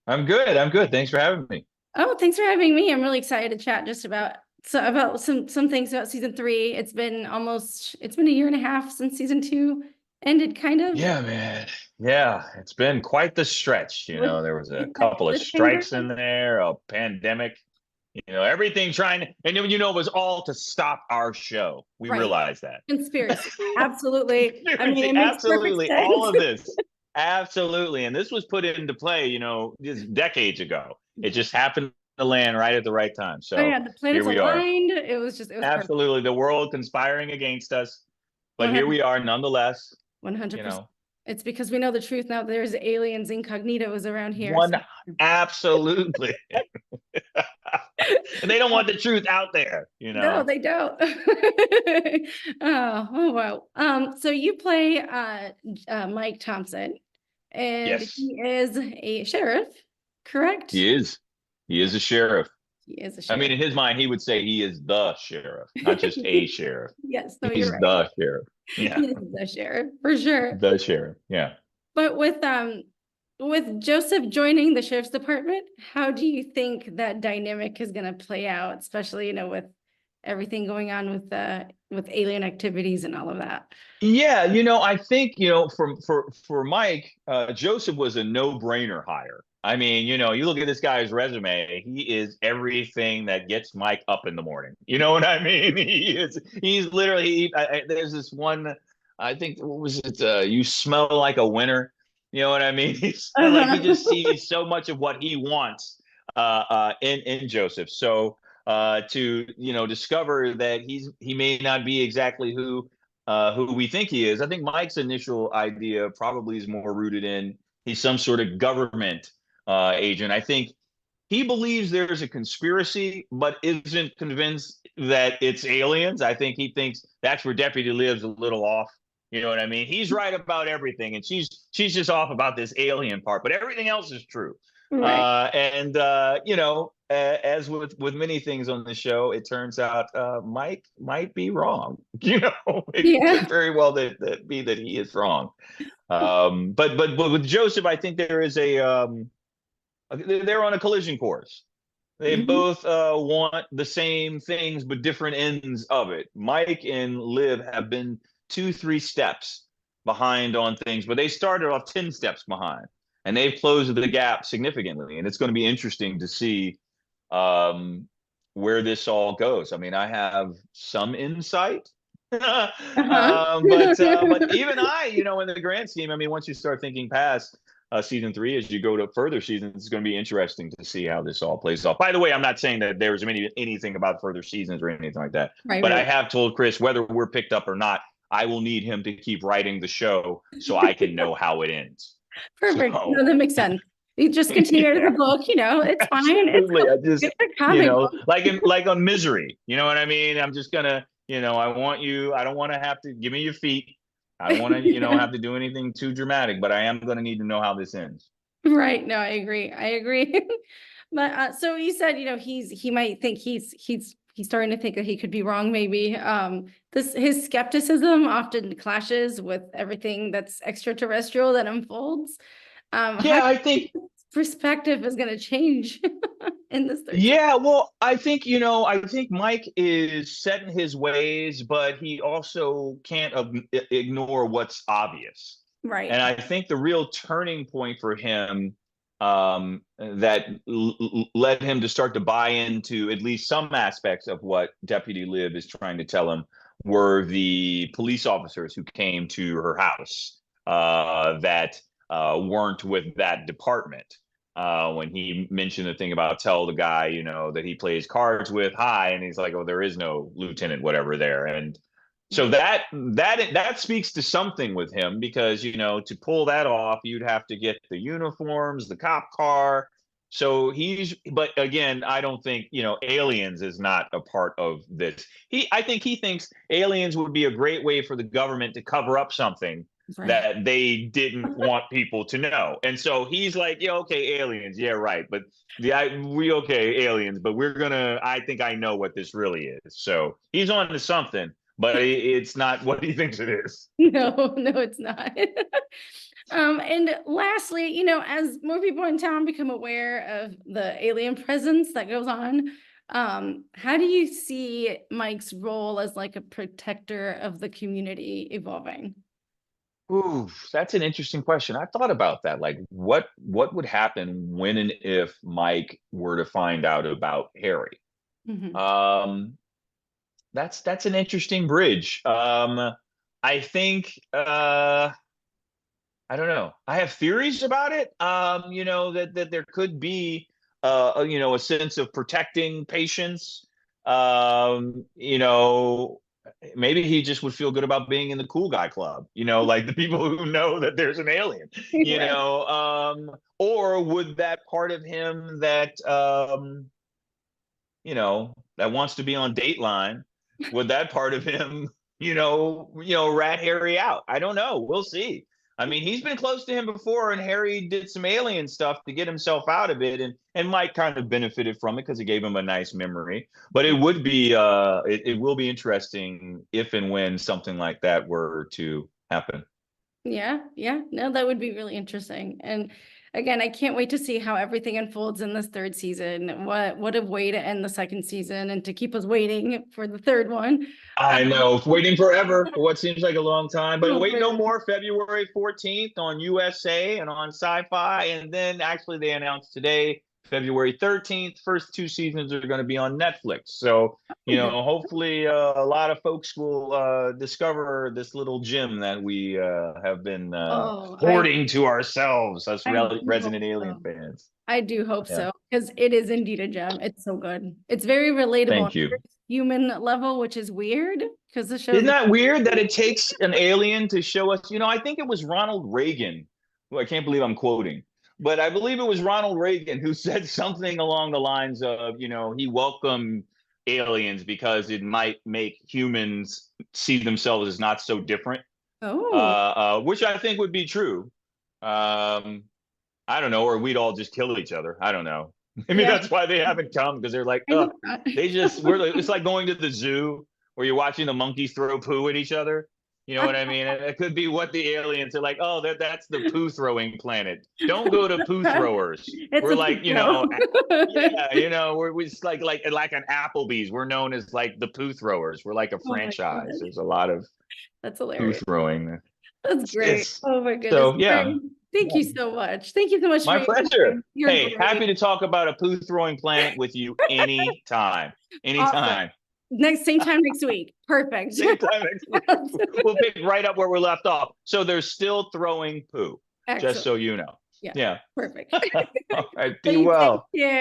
I'm good. I'm good. Thanks for having me. Oh, thanks for having me. I'm really excited to chat just about some things about season three. It's been a year and a half since season two ended, kind of Yeah, man. Yeah, it's been quite the stretch. with There was a that couple of cliffhanger. strikes in there, a pandemic, everything trying to, and it was all to stop our show. We Right. realized that. Conspiracy. Absolutely. I mean, Seriously, it makes perfect absolutely. All sense. of this. Absolutely. And this was put into play, just decades ago. It just happened to land right at the right time. Oh So yeah, the here planets we are. aligned. It was perfect. Absolutely. The world conspiring against us. But here 100, we are nonetheless, you 100%. know. It's because we know the truth now. There's aliens incognitos around here. One, So. absolutely. And they don't want the truth out there. No, they don't. Oh, wow. So you play Mike Thompson, and Yes, he is a sheriff, correct? he is. He is a sheriff. He is a I mean, sheriff. in his mind, he would say he is the sheriff, not just a sheriff. Yes, no, you're He's right. the sheriff. He Yeah, is the sheriff for sure. the sheriff. Yeah. But with Joseph joining the sheriff's department, how do you think that dynamic is going to play out, especially, with everything going on with alien activities and all of that? Yeah, I think, for Mike, Joseph was a no-brainer hire. I mean, you look at this guy's resume, he is everything that gets Mike up in the morning. You know what I mean? He's literally, there's this one, I think, what was it? You smell like a winner. You know what I mean? He's like, he just Uh-huh. sees so much of what he wants in Joseph. So to, discover that he may not be exactly who we think he is. I think Mike's initial idea probably is more rooted in he's some sort of government agent. I think he believes there's a conspiracy, but isn't convinced that it's aliens. I think he thinks that's where Deputy Liv's a little off. You know what I mean? He's right about everything, and she's just off about this alien part, but everything else is true. Right. And as with many things on the show, it turns out Mike might be wrong. It Yeah. could very well be that he is wrong. But with Joseph, I think they're on a collision course. They Mhm. both want the same things, but different ends of it. Mike and Liv have been 2, 3 steps behind on things, but they started off 10 steps behind, and they've closed the gap significantly. And it's going to be interesting to see where this all goes. I mean, I have some insight. Uh-huh. But even in the grand scheme, I mean, once you start thinking past season three, as you go to further seasons, it's going to be interesting to see how this all plays off. By the way, I'm not saying that there's anything about further seasons or anything like that, Right, but I right. have told Chris whether we're picked up or not, I will need him to keep writing the show so I can know how it ends. Perfect. So No, that makes sense. You just continue to the yeah, book, it's fine. It's absolutely. cool. I just, It's a comic book. like on Misery, you know what I mean? I'm just gonna, I want you. I don't want to have to give me your feet. I don't want to, have to do anything too dramatic, but I am going to need to know how this ends. Right. No, I agree. I agree. But so you said, he might think he's starting to think that he could be wrong, maybe. This his skepticism often clashes with everything that's extraterrestrial that unfolds. How Yeah, do I you think think his perspective is going to change in this third season? Yeah, well, I think Mike is set in his ways, but he also can't ignore what's obvious. Right. And I think the real turning point for him that led him to start to buy into at least some aspects of what Deputy Liv is trying to tell him were the police officers who came to her house that weren't with that department when he mentioned the thing about tell the guy, that he plays cards with hi, and he's like, oh, there is no lieutenant, whatever there. And so that speaks to something with him because, to pull that off, you'd have to get the uniforms, the cop car. So but again, I don't think, aliens is not a part of this. I think he thinks aliens would be a great way for the government to cover up something Right. that they didn't want people to know. And so he's like, yeah, okay, aliens. Yeah, right. But we okay, aliens, but I think I know what this really is. So he's on to something, but it's not what he thinks it is. No, no, it's not. And lastly, as more people in town become aware of the alien presence that goes on, how do you see Mike's role as like a protector of the community evolving? Ooh, that's an interesting question. I thought about that. Like, what would happen when and if Mike were to find out about Harry? Mhm. Um, that's an interesting bridge. I think I don't know. I have theories about it. That there could be a sense of protecting patients. You know, maybe he just would feel good about being in the cool guy club, like the people who know that there's an alien, Right. or would that part of him that wants to be on Dateline, would that part of him, rat Harry out? I don't know. We'll see. I mean, he's been close to him before, and Harry did some alien stuff to get himself out of it, and Mike kind of benefited from it because it gave him a nice memory. But it will be interesting if and when something like that were to happen. Yeah, yeah. No, that would be really interesting. And again, I can't wait to see how everything unfolds in this third season. What a way to end the second season and to keep us waiting for the third one. I Um, know, waiting forever for what seems like a long time, but oh, wait no really? more. February 14th on USA and on SYFY, and then actually they announced today, February 13th, first two seasons are going to be on Netflix. So, Oh, good. hopefully a lot of folks will discover this little gem that we have been Oh, hoarding to ourselves, us I do hope resident alien so. fans. I do hope Yeah, so because it is indeed a gem. It's so good. It's very relatable on thank you. a human level, which is weird because the show's Isn't that weird that it takes an alien to show us? I think it was Ronald Reagan, who I can't believe I'm quoting, but I believe it was Ronald Reagan who said something along the lines of, he welcomed aliens because it might make humans see themselves as not so different, oh which I think would be true. Um, I don't know, or we'd all just kill each other. I don't know. Maybe yeah. that's why they haven't come because they're like, I hope not. it's like going to the zoo where you're watching the monkeys throw poo at each other. You know what I mean? And it could be what the aliens are like. Oh, that's the poo throwing planet. Don't go to poo throwers. It's We're a like, poop show. yeah, we're just like an Applebee's. We're known as like the poo throwers. We're like a Oh my God. franchise. There's a lot of That's poo hilarious. throwing. That's great. It's Oh my goodness. so yeah. Greg, thank you so much. Thank you so much for My your pleasure. time. You're Hey, great. happy to talk about a poo throwing planet with you anytime. Awesome. Anytime. Same time next week. Perfect. Same time next week. We'll pick right up where we left off. So they're still throwing poo, just Excellent. so you know. Yeah, Yeah. perfect. All right. Be Thanks. Take well. care.